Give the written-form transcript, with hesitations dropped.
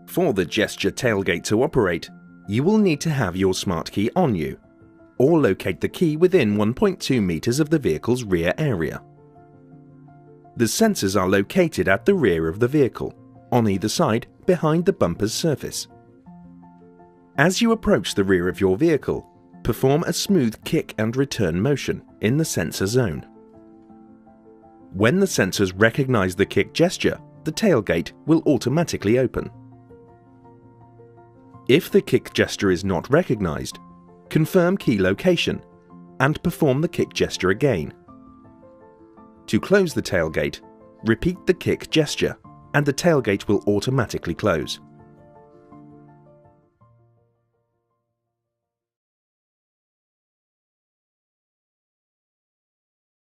For the gesture tailgate to operate, you will need to have your smart key on you, or locate the key within 1.2 meters of the vehicle's rear area. The sensors are located at the rear of the vehicle, on either side behind the bumper's surface. As you approach the rear of your vehicle, perform a smooth kick and return motion in the sensor zone. When the sensors recognize the kick gesture, the tailgate will automatically open. If the kick gesture is not recognized, confirm key location and perform the kick gesture again. To close the tailgate, repeat the kick gesture and the tailgate will automatically close.